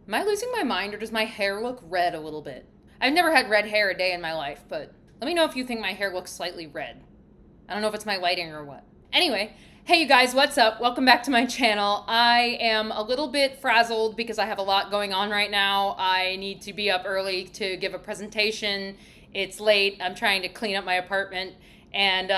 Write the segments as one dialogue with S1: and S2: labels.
S1: Am I losing my mind or does my hair look red a little bit? I've never had red hair a day in my life, but let me know if you think my hair looks slightly red. I don't know if it's my lighting or what. Anyway, hey you guys, what's up? Welcome back to my channel. I am a little bit frazzled because I have a lot going on right now. I need to be up early to give a presentation. It's late. I'm trying to clean up my apartment and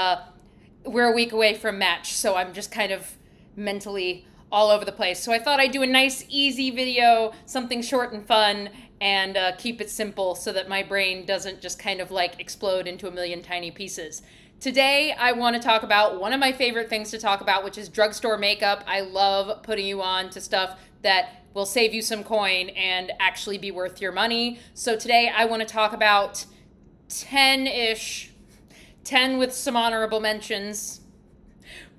S1: we're a week away from match, so I'm just kind of mentally all over the place. So I thought I'd do a nice, easy video, something short and fun, and keep it simple so that my brain doesn't just kind of like explode into a million tiny pieces. Today, I want to talk about one of my favorite things to talk about, which is drugstore makeup. I love putting you on to stuff that will save you some coin and actually be worth your money. So today, I want to talk about 10-ish, 10 with some honorable mentions,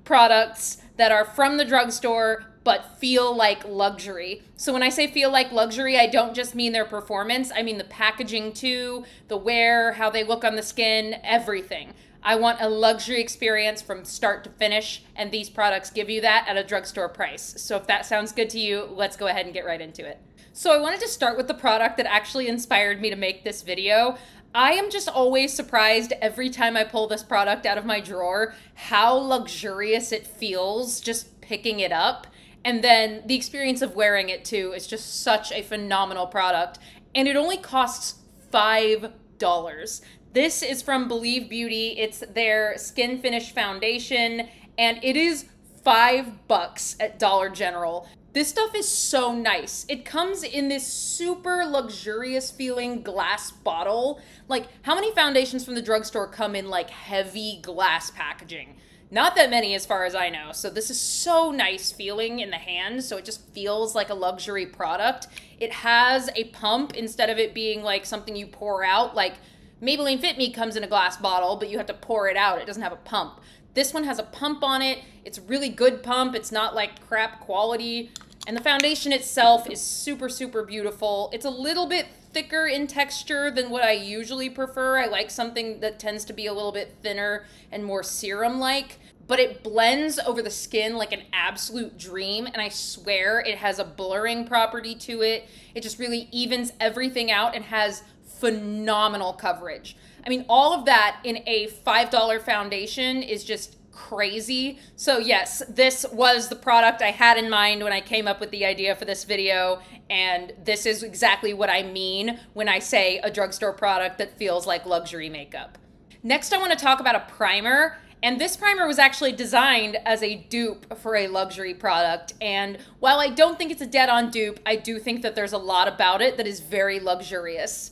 S1: products that are from the drugstore but feel like luxury. So when I say feel like luxury, I don't just mean their performance. I mean the packaging too, the wear, how they look on the skin, everything. I want a luxury experience from start to finish, and these products give you that at a drugstore price. So if that sounds good to you, let's go ahead and get right into it. So I wanted to start with the product that actually inspired me to make this video. I am just always surprised every time I pull this product out of my drawer how luxurious it feels just picking it up. And then the experience of wearing it too is just such a phenomenal product. And it only costs $5. This is from Believe Beauty. It's their Skin Finish Foundation, and it is $5 at Dollar General. This stuff is so nice. It comes in this super luxurious feeling glass bottle. Like, how many foundations from the drugstore come in like heavy glass packaging? Not that many as far as I know. So this is so nice feeling in the hand. So it just feels like a luxury product. It has a pump instead of it being like something you pour out. Like Maybelline Fit Me comes in a glass bottle, but you have to pour it out. It doesn't have a pump. This one has a pump on it. It's a really good pump. It's not like crap quality. And the foundation itself is super, super beautiful. It's a little bit thicker in texture than what I usually prefer. I like something that tends to be a little bit thinner and more serum-like. But it blends over the skin like an absolute dream. And I swear it has a blurring property to it. It just really evens everything out and has phenomenal coverage. I mean, all of that in a $5 foundation is just crazy. So yes, this was the product I had in mind when I came up with the idea for this video, and this is exactly what I mean when I say a drugstore product that feels like luxury makeup. Next, I want to talk about a primer, and this primer was actually designed as a dupe for a luxury product, and while I don't think it's a dead-on dupe, I do think that there's a lot about it that is very luxurious.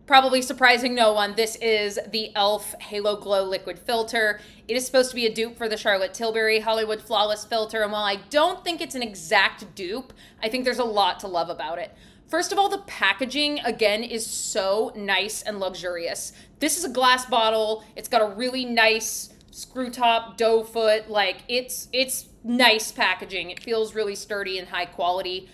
S1: Probably surprising no one, this is the e.l.f. Halo Glow Liquid Filter. It is supposed to be a dupe for the Charlotte Tilbury Hollywood Flawless Filter, and while I don't think it's an exact dupe, I think there's a lot to love about it. First of all, the packaging, again, is so nice and luxurious. This is a glass bottle. It's got a really nice screw top, doe foot. Like, it's nice packaging. It feels really sturdy and high quality.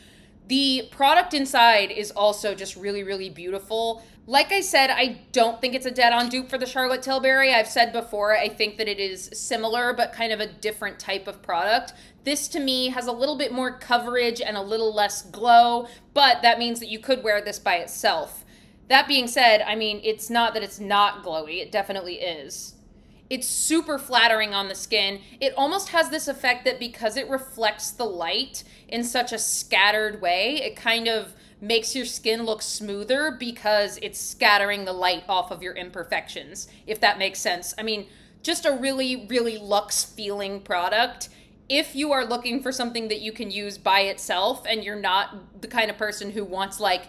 S1: The product inside is also just really, really beautiful. Like I said, I don't think it's a dead-on dupe for the Charlotte Tilbury. I've said before, I think that it is similar, but kind of a different type of product. This, to me, has a little bit more coverage and a little less glow, but that means that you could wear this by itself. That being said, I mean, it's not that it's not glowy. It definitely is. It's super flattering on the skin. It almost has this effect that because it reflects the light in such a scattered way, it kind of makes your skin look smoother because it's scattering the light off of your imperfections, if that makes sense. I mean, just a really, really luxe feeling product. If you are looking for something that you can use by itself and you're not the kind of person who wants like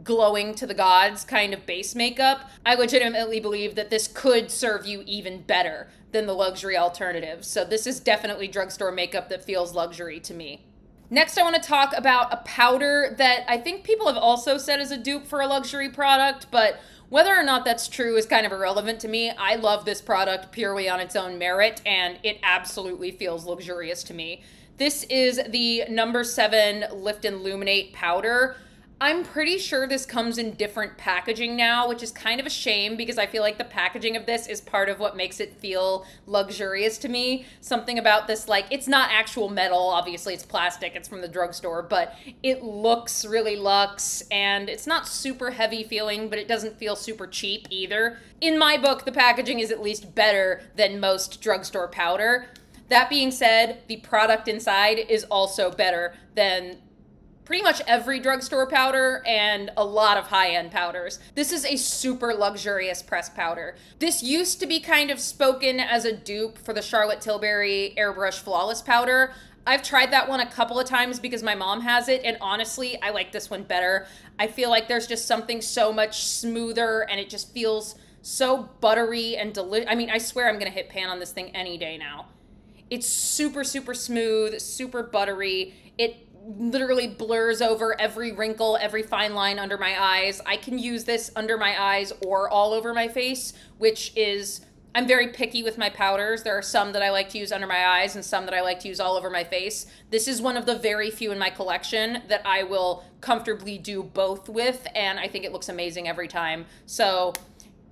S1: glowing to the gods kind of base makeup, I legitimately believe that this could serve you even better than the luxury alternative. So this is definitely drugstore makeup that feels luxury to me. Next, I want to talk about a powder that I think people have also said is a dupe for a luxury product, but whether or not that's true is kind of irrelevant to me. I love this product purely on its own merit, and it absolutely feels luxurious to me. This is the No. 7 Lift and Illuminate powder. I'm pretty sure this comes in different packaging now, which is kind of a shame because I feel like the packaging of this is part of what makes it feel luxurious to me. Something about this, like, it's not actual metal, obviously it's plastic, it's from the drugstore, but it looks really luxe and it's not super heavy feeling, but it doesn't feel super cheap either. In my book, the packaging is at least better than most drugstore powder. That being said, the product inside is also better than pretty much every drugstore powder and a lot of high-end powders. This is a super luxurious pressed powder. This used to be kind of spoken as a dupe for the Charlotte Tilbury Airbrush Flawless powder. I've tried that one a couple of times because my mom has it, and honestly, I like this one better. I feel like there's just something so much smoother, and it just feels so buttery and delicious. I mean, I swear I'm gonna hit pan on this thing any day now. It's super, super smooth, super buttery. It literally blurs over every wrinkle, every fine line under my eyes. I can use this under my eyes or all over my face, which is, I'm very picky with my powders. There are some that I like to use under my eyes and some that I like to use all over my face. This is one of the very few in my collection that I will comfortably do both with, and I think it looks amazing every time. So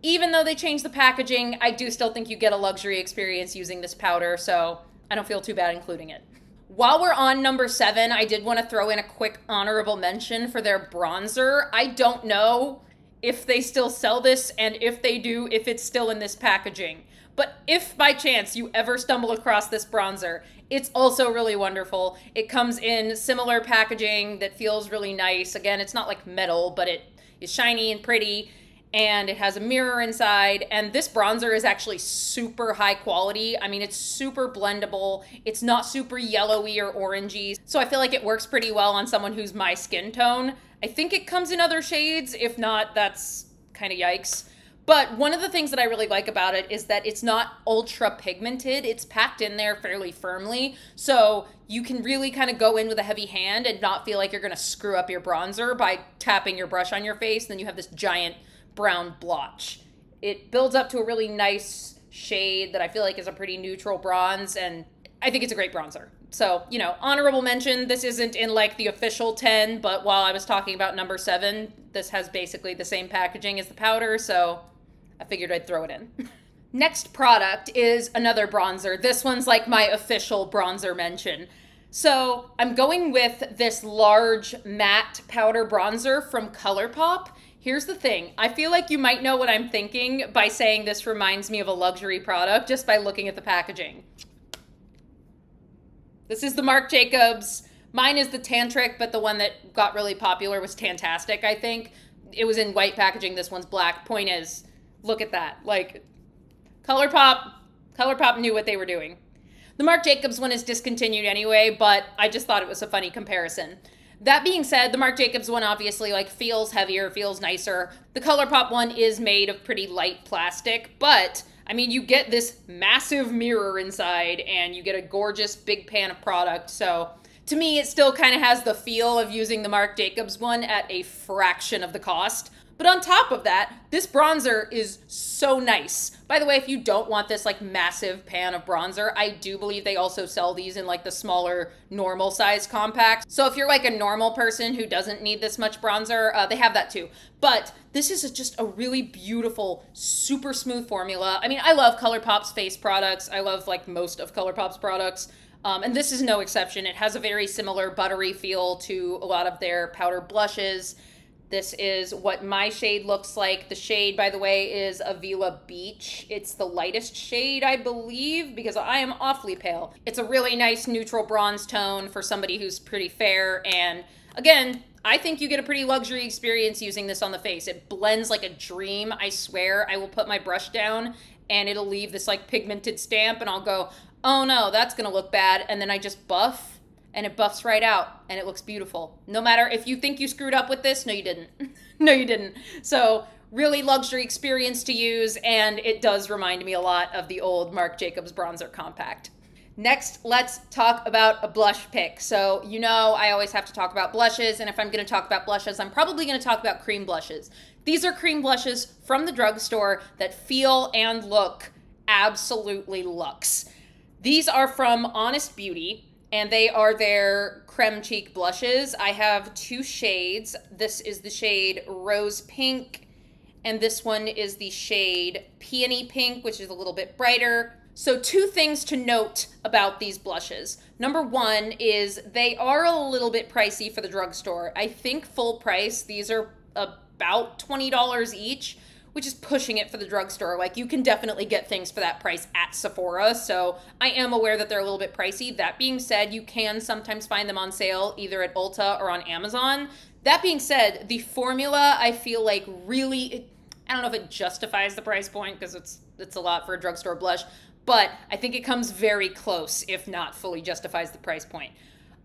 S1: even though they changed the packaging, I do still think you get a luxury experience using this powder, so I don't feel too bad including it. While we're on number 7, I did want to throw in a quick honorable mention for their bronzer. I don't know if they still sell this, and if they do, if it's still in this packaging. But if by chance you ever stumble across this bronzer, it's also really wonderful. It comes in similar packaging that feels really nice. Again, it's not like metal, but it is shiny and pretty. And it has a mirror inside, and this bronzer is actually super high quality. I mean, it's super blendable. It's not super yellowy or orangey, so I feel like it works pretty well on someone who's my skin tone. I think it comes in other shades. If not, that's kind of yikes. But one of the things that I really like about it is that it's not ultra pigmented. It's packed in there fairly firmly, so you can really kind of go in with a heavy hand and not feel like you're gonna screw up your bronzer by tapping your brush on your face, and then you have this giant brown blotch. It builds up to a really nice shade that I feel like is a pretty neutral bronze, and I think it's a great bronzer. So, you know, honorable mention. This isn't in like the official 10, but while I was talking about number 7, this has basically the same packaging as the powder, so I figured I'd throw it in. Next product is another bronzer. This one's like my official bronzer mention. So I'm going with this large matte powder bronzer from ColourPop. Here's the thing, I feel like you might know what I'm thinking by saying this reminds me of a luxury product just by looking at the packaging. This is the Marc Jacobs. Mine is the Tantric, but the one that got really popular was Tantastic, I think. It was in white packaging, this one's black. Point is, look at that. Like, ColourPop knew what they were doing. The Marc Jacobs one is discontinued anyway, but I just thought it was a funny comparison. That being said, the Marc Jacobs one obviously like feels heavier, feels nicer. The ColourPop one is made of pretty light plastic, but I mean, you get this massive mirror inside and you get a gorgeous big pan of product. So to me, it still kind of has the feel of using the Marc Jacobs one at a fraction of the cost. But on top of that, this bronzer is so nice. By the way, if you don't want this like massive pan of bronzer, I do believe they also sell these in like the smaller normal size compacts. So if you're like a normal person who doesn't need this much bronzer, they have that too. But this is just a really beautiful, super smooth formula. I mean, I love ColourPop's face products. I love like most of ColourPop's products. And this is no exception. It has a very similar buttery feel to a lot of their powder blushes. This is what my shade looks like. The shade, by the way, is Avila Beach. It's the lightest shade, I believe, because I am awfully pale. It's a really nice neutral bronze tone for somebody who's pretty fair. And again, I think you get a pretty luxury experience using this on the face. It blends like a dream, I swear. I will put my brush down and it'll leave this like pigmented stamp and I'll go, oh no, that's gonna look bad. And then I just buff. And it buffs right out, and it looks beautiful. No matter if you think you screwed up with this, no you didn't. No you didn't. So really luxury experience to use, and it does remind me a lot of the old Marc Jacobs Bronzer Compact. Next, let's talk about a blush pick. So you know I always have to talk about blushes, and if I'm gonna talk about blushes, I'm probably gonna talk about cream blushes. These are cream blushes from the drugstore that feel and look absolutely luxe. These are from Honest Beauty. and they are their creme cheek blushes. I have 2 shades. This is the shade Rose Pink, and this one is the shade Peony Pink, which is a little bit brighter. So 2 things to note about these blushes. Number 1 is they are a little bit pricey for the drugstore. I think full price, these are about $20 each, which is pushing it for the drugstore. Like, you can definitely get things for that price at Sephora, so I am aware that they're a little bit pricey. That being said, you can sometimes find them on sale either at Ulta or on Amazon. That being said, the formula, I feel like really, I don't know if it justifies the price point because it's a lot for a drugstore blush, but I think it comes very close, if not fully justifies the price point.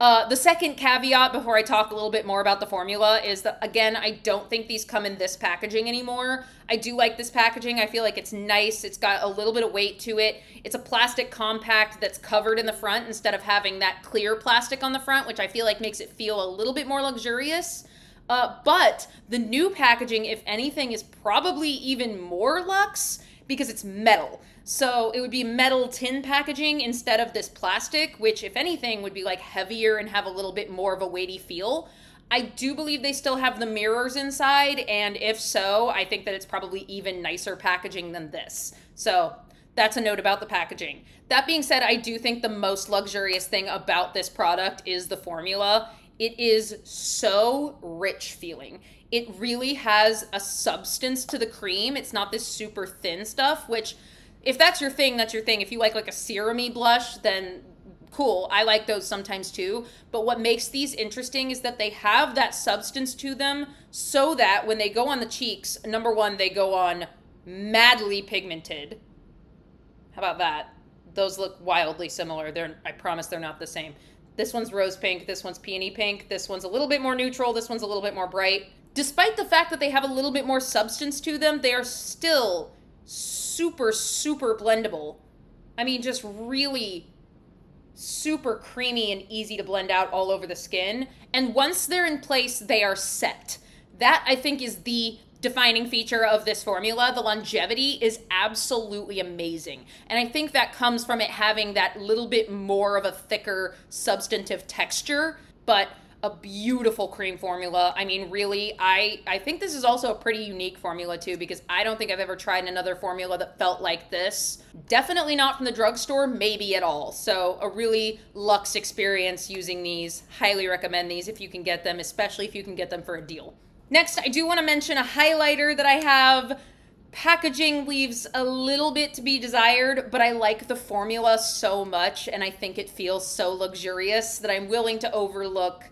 S1: The second caveat before I talk a little bit more about the formula is that, again, I don't think these come in this packaging anymore. I do like this packaging. I feel like it's nice. It's got a little bit of weight to it. It's a plastic compact that's covered in the front instead of having that clear plastic on the front, which I feel like makes it feel a little bit more luxurious. But the new packaging, if anything, is probably even more luxe because it's metal. So it would be metal tin packaging instead of this plastic, which, if anything, would be like heavier and have a little bit more of a weighty feel. I do believe they still have the mirrors inside, and if so, I think that it's probably even nicer packaging than this. So that's a note about the packaging. That being said, I do think the most luxurious thing about this product is the formula. It is so rich feeling. It really has a substance to the cream. It's not this super thin stuff, which, if that's your thing, that's your thing. If you like a serum-y blush, then cool. I like those sometimes too. But what makes these interesting is that they have that substance to them so that when they go on the cheeks, number 1, they go on madly pigmented. How about that? Those look wildly similar. I promise they're not the same. This one's rose pink, this one's peony pink, this one's a little bit more neutral, this one's a little bit more bright. Despite the fact that they have a little bit more substance to them, they are still super, super blendable. I mean, just really super creamy and easy to blend out all over the skin. And once they're in place, they are set. That, I think, is the defining feature of this formula. The longevity is absolutely amazing. And I think that comes from it having that little bit more of a thicker substantive texture, but a beautiful cream formula. I mean, really, I think this is also a pretty unique formula too, because I don't think I've ever tried another formula that felt like this. Definitely not from the drugstore, maybe at all. So a really luxe experience using these. Highly recommend these if you can get them, especially if you can get them for a deal. Next, I do want to mention a highlighter that I have. Packaging leaves a little bit to be desired, but I like the formula so much, and I think it feels so luxurious that I'm willing to overlook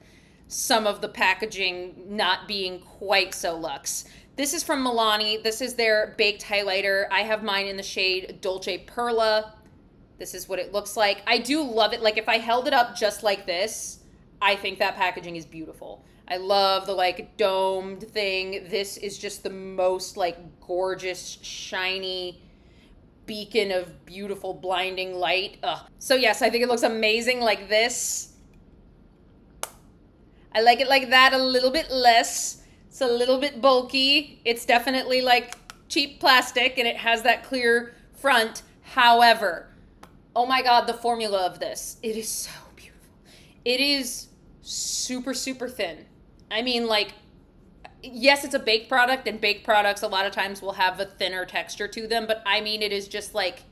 S1: some of the packaging not being quite so luxe. This is from Milani. This is their baked highlighter. I have mine in the shade Dolce Perla. This is what it looks like. I do love it. Like, if I held it up just like this, I think that packaging is beautiful. I love the like domed thing. This is just the most like gorgeous, shiny beacon of beautiful, blinding light. Ugh. So yes, I think it looks amazing like this. I like it like that a little bit less. It's a little bit bulky. It's definitely like cheap plastic and it has that clear front. However, oh my God, the formula of this, it is so beautiful. It is super, super thin. I mean, like, yes, it's a baked product, and baked products a lot of times will have a thinner texture to them, but I mean, it is just like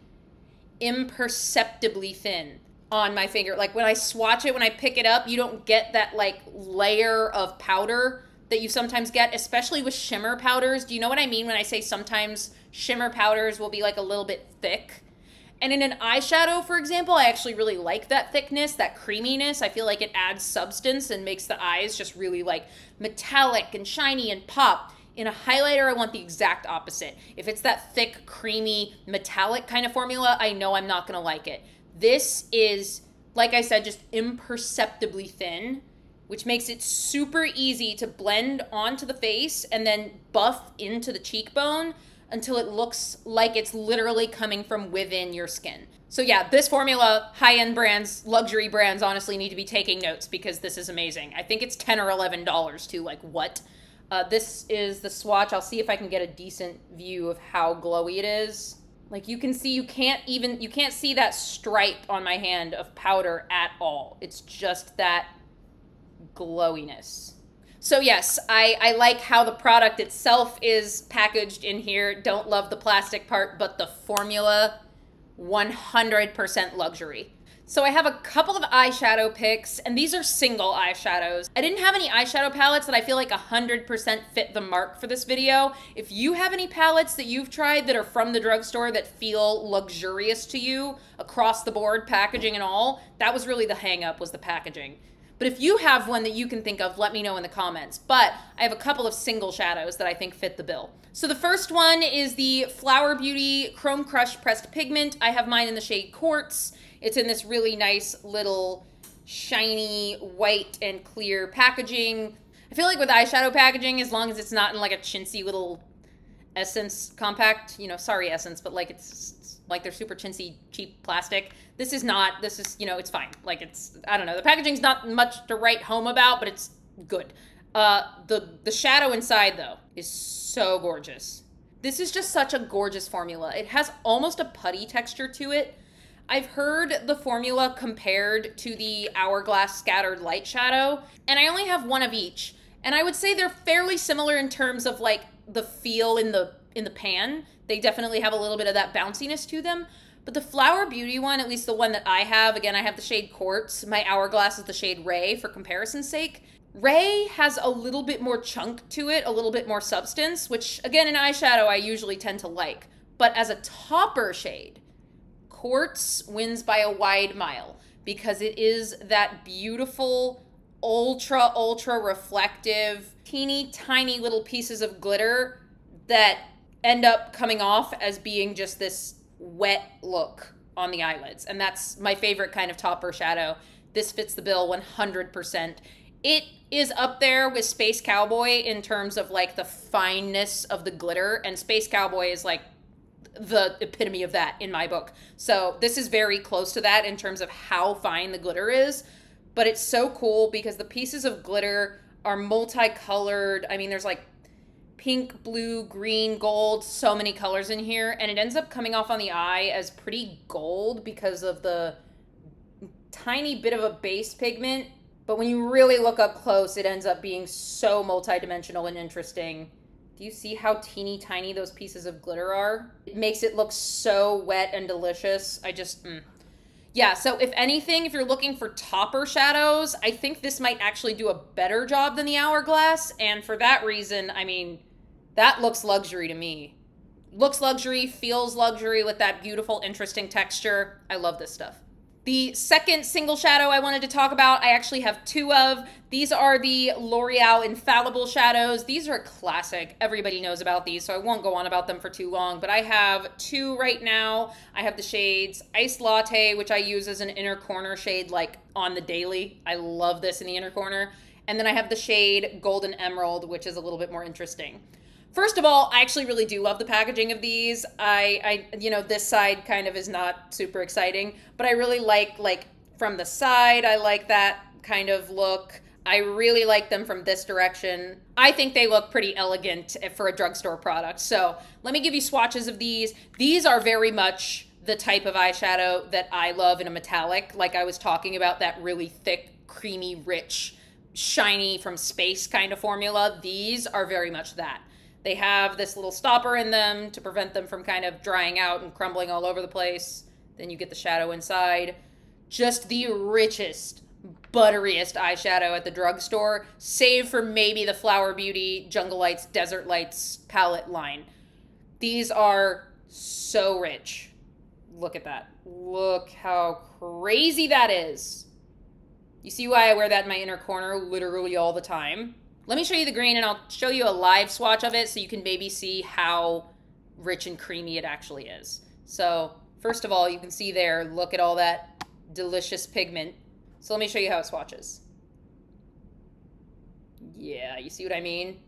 S1: imperceptibly thin on my finger. Like, when I swatch it, when I pick it up, you don't get that like layer of powder that you sometimes get, especially with shimmer powders. Do you know what I mean when I say sometimes shimmer powders will be like a little bit thick? And in an eyeshadow, for example, I actually really like that thickness, that creaminess. I feel like it adds substance and makes the eyes just really like metallic and shiny and pop. In a highlighter, I want the exact opposite. If it's that thick, creamy, metallic kind of formula, I know I'm not gonna like it. This is, like I said, just imperceptibly thin, which makes it super easy to blend onto the face and then buff into the cheekbone until it looks like it's literally coming from within your skin. So yeah, this formula, high-end brands, luxury brands honestly need to be taking notes because this is amazing. I think it's $10 or $11 too, like what? This is the swatch. I'll see if I can get a decent view of how glowy it is. Like you can see, you can't see that stripe on my hand of powder at all. It's just that glowiness. So yes, I like how the product itself is packaged in here. Don't love the plastic part, but the formula, 100% luxury. So I have a couple of eyeshadow picks, and these are single eyeshadows. I didn't have any eyeshadow palettes that I feel like 100% fit the mark for this video. If you have any palettes that you've tried that are from the drugstore that feel luxurious to you across the board, packaging and all, that was really the hang up, was the packaging. But if you have one that you can think of, let me know in the comments. But I have a couple of single shadows that I think fit the bill. So the first one is the Flower Beauty Chrome Crush Pressed Pigment. I have mine in the shade Quartz. It's in this really nice little shiny white and clear packaging. I feel like with eyeshadow packaging, as long as it's not in like a chintzy little Essence compact, you know, sorry Essence, but like it's like they're super chintzy, cheap plastic. This is not, this is, you know, it's fine. Like it's, I don't know, the packaging's not much to write home about, but it's good. The shadow inside though is so gorgeous. This is just such a gorgeous formula. It has almost a putty texture to it. I've heard the formula compared to the Hourglass Scattered Light Shadow, and I only have one of each. And I would say they're fairly similar in terms of like the feel in the pan. They definitely have a little bit of that bounciness to them. But the Flower Beauty one, at least the one that I have, again, I have the shade Quartz. My Hourglass is the shade Ray for comparison's sake. Ray has a little bit more chunk to it, a little bit more substance, which again, in eyeshadow, I usually tend to like. But as a topper shade, Quartz wins by a wide mile because it is that beautiful, ultra reflective, teeny tiny little pieces of glitter that end up coming off as being just this wet look on the eyelids. And that's my favorite kind of topper shadow. This fits the bill 100%. It is up there with Space Cowboy in terms of like the fineness of the glitter, and Space Cowboy is like the epitome of that in my book. So this is very close to that in terms of how fine the glitter is, but it's so cool because the pieces of glitter are multicolored. I mean, there's like pink, blue, green, gold, so many colors in here, and it ends up coming off on the eye as pretty gold because of the tiny bit of a base pigment. But when you really look up close, it ends up being so multidimensional and interesting. Do you see how teeny tiny those pieces of glitter are? It makes it look so wet and delicious. I just, Yeah, so if anything, if you're looking for topper shadows, I think this might actually do a better job than the Hourglass. And for that reason, I mean, that looks luxury to me. Looks luxury, feels luxury with that beautiful, interesting texture. I love this stuff. The second single shadow I wanted to talk about, I actually have two of. These are the L'Oreal Infallible shadows. These are classic. Everybody knows about these, so I won't go on about them for too long, but I have two right now. I have the shades Iced Latte, which I use as an inner corner shade like on the daily. I love this in the inner corner. And then I have the shade Golden Emerald, which is a little bit more interesting. First of all, I actually really do love the packaging of these. You know, this side kind of is not super exciting, but I really like from the side, I like that kind of look. I really like them from this direction. I think they look pretty elegant for a drugstore product. So let me give you swatches of these. These are very much the type of eyeshadow that I love in a metallic. Like I was talking about, that really thick, creamy, rich, shiny from space kind of formula. These are very much that. They have this little stopper in them to prevent them from kind of drying out and crumbling all over the place. Then you get the shadow inside. Just the richest, butteriest eyeshadow at the drugstore, save for maybe the Flower Beauty Jungle Lights, Desert Lights palette line. These are so rich. Look at that. Look how crazy that is. You see why I wear that in my inner corner literally all the time? Let me show you the green, and I'll show you a live swatch of it so you can maybe see how rich and creamy it actually is. So first of all, you can see there, look at all that delicious pigment. So let me show you how it swatches. Yeah, you see what I mean?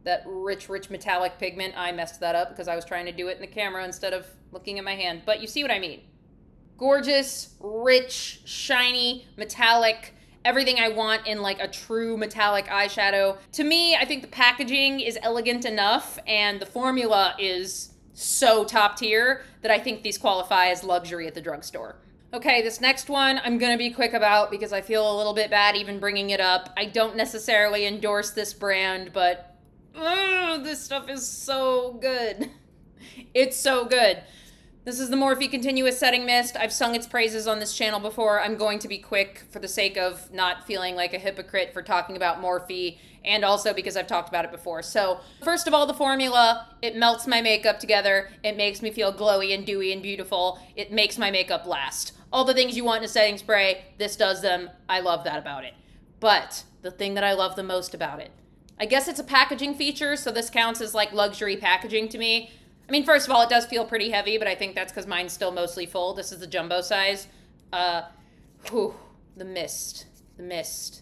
S1: That rich, rich metallic pigment. I messed that up because I was trying to do it in the camera instead of looking at my hand. But you see what I mean? Gorgeous, rich, shiny, metallic, everything I want in like a true metallic eyeshadow. To me, I think the packaging is elegant enough and the formula is so top tier that I think these qualify as luxury at the drugstore. Okay, this next one I'm gonna be quick about because I feel a little bit bad even bringing it up. I don't necessarily endorse this brand, but this stuff is so good. It's so good. This is the Morphe Continuous Setting Mist. I've sung its praises on this channel before. I'm going to be quick for the sake of not feeling like a hypocrite for talking about Morphe, and also because I've talked about it before. So, first of all, the formula, it melts my makeup together. It makes me feel glowy and dewy and beautiful. It makes my makeup last. All the things you want in a setting spray, this does them. I love that about it. But the thing that I love the most about it, I guess it's a packaging feature, so this counts as like luxury packaging to me. I mean, first of all, it does feel pretty heavy, but I think that's because mine's still mostly full. This is the jumbo size. The mist. The mist.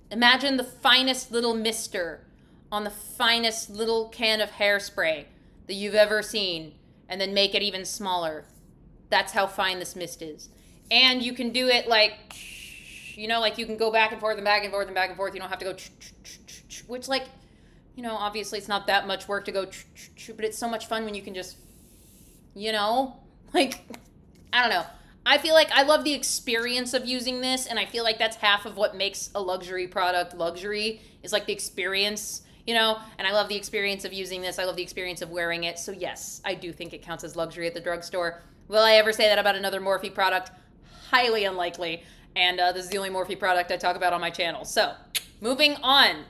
S1: Imagine the finest little mister on the finest little can of hairspray that you've ever seen, and then make it even smaller. That's how fine this mist is. And you can do it like, you know, like you can go back and forth and back and forth and back and forth. You don't have to go, which, like, you know, obviously it's not that much work to go, but it's so much fun when you can just, you know, like, I don't know. I feel like I love the experience of using this, and I feel like that's half of what makes a luxury product luxury, is like the experience, you know, and I love the experience of using this. I love the experience of wearing it. So yes, I do think it counts as luxury at the drugstore. Will I ever say that about another Morphe product? Highly unlikely. And this is the only Morphe product I talk about on my channel. So moving on.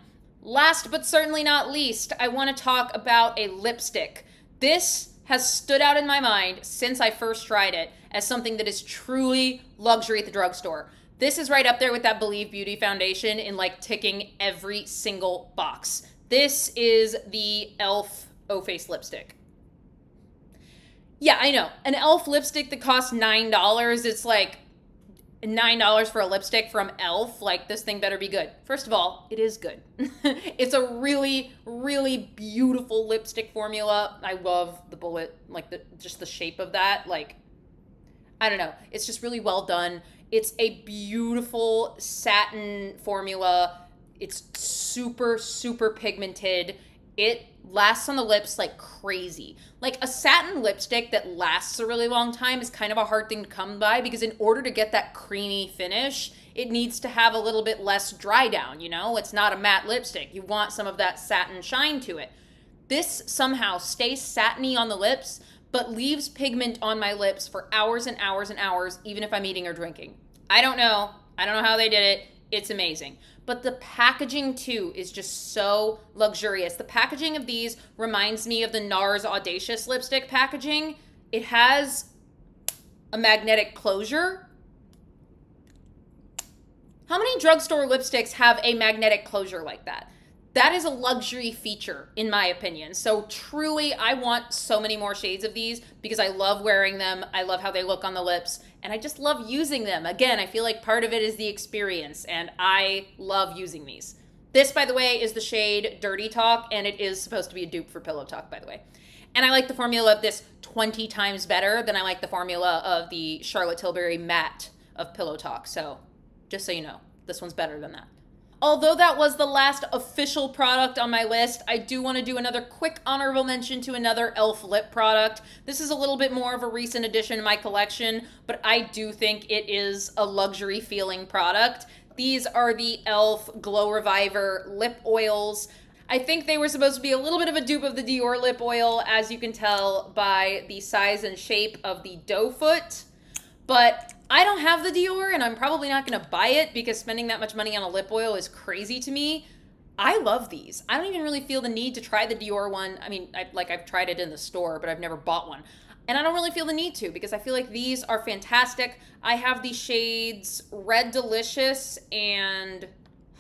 S1: Last but certainly not least, I want to talk about a lipstick. This has stood out in my mind since I first tried it as something that is truly luxury at the drugstore. This is right up there with that Believe Beauty foundation in like ticking every single box. This is the e.l.f. O-Face lipstick. Yeah, I know. An e.l.f. lipstick that costs $9, it's like $9 for a lipstick from e.l.f. Like, this thing better be good. First of all, it is good. It's a really, really beautiful lipstick formula. I love the bullet, like just the shape of that. Like, I don't know. It's just really well done. It's a beautiful satin formula. It's super, super pigmented. It lasts on the lips like crazy. Like, a satin lipstick that lasts a really long time is kind of a hard thing to come by, because in order to get that creamy finish, it needs to have a little bit less dry down, you know? It's not a matte lipstick. You want some of that satin shine to it. This somehow stays satiny on the lips, but leaves pigment on my lips for hours and hours and hours, even if I'm eating or drinking. I don't know. I don't know how they did it. It's amazing. But the packaging, too, is just so luxurious. The packaging of these reminds me of the NARS Audacious lipstick packaging. It has a magnetic closure. How many drugstore lipsticks have a magnetic closure like that? That is a luxury feature, in my opinion. So truly, I want so many more shades of these because I love wearing them. I love how they look on the lips, and I just love using them. Again, I feel like part of it is the experience, and I love using these. This, by the way, is the shade Dirty Talk, and it is supposed to be a dupe for Pillow Talk, by the way. And I like the formula of this 20 times better than I like the formula of the Charlotte Tilbury Matte of Pillow Talk. So just so you know, this one's better than that. Although that was the last official product on my list, I do want to do another quick honorable mention to another e.l.f. lip product. This is a little bit more of a recent addition to my collection, but I do think it is a luxury feeling product. These are the e.l.f. Glow Reviver lip oils. I think they were supposed to be a little bit of a dupe of the Dior lip oil, as you can tell by the size and shape of the doe foot, but I don't have the Dior, and I'm probably not going to buy it because spending that much money on a lip oil is crazy to me. I love these. I don't even really feel the need to try the Dior one. I mean, I've tried it in the store, but I've never bought one. And I don't really feel the need to because I feel like these are fantastic. I have the shades Red Delicious and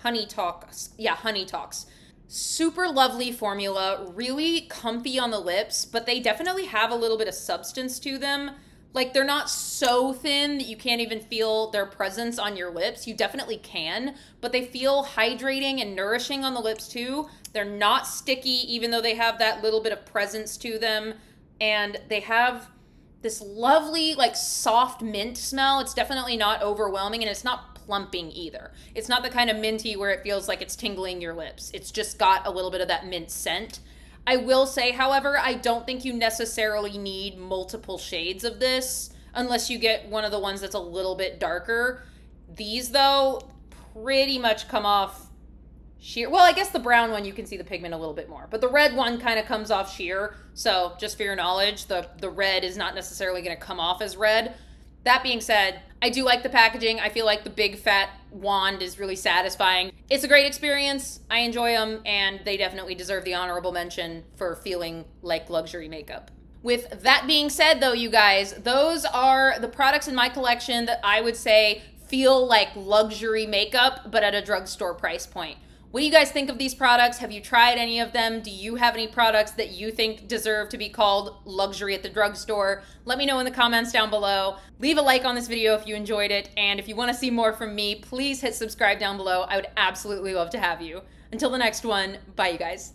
S1: Honey Talks. Yeah, Honey Talks. Super lovely formula, really comfy on the lips, but they definitely have a little bit of substance to them. Like, they're not so thin that you can't even feel their presence on your lips. You definitely can, but they feel hydrating and nourishing on the lips too. They're not sticky, even though they have that little bit of presence to them. And they have this lovely, like, soft mint smell. It's definitely not overwhelming, and it's not clumping either. It's not the kind of minty where it feels like it's tingling your lips. It's just got a little bit of that mint scent. I will say, however, I don't think you necessarily need multiple shades of this unless you get one of the ones that's a little bit darker. These, though, pretty much come off sheer. Well, I guess the brown one, you can see the pigment a little bit more. But the red one kind of comes off sheer. So just for your knowledge, the red is not necessarily going to come off as red. That being said, I do like the packaging. I feel like the big fat wand is really satisfying. It's a great experience. I enjoy them, and they definitely deserve the honorable mention for feeling like luxury makeup. With that being said, though, you guys, those are the products in my collection that I would say feel like luxury makeup, but at a drugstore price point. What do you guys think of these products? Have you tried any of them? Do you have any products that you think deserve to be called luxury at the drugstore? Let me know in the comments down below. Leave a like on this video if you enjoyed it. And if you want to see more from me, please hit subscribe down below. I would absolutely love to have you. Until the next one, bye you guys.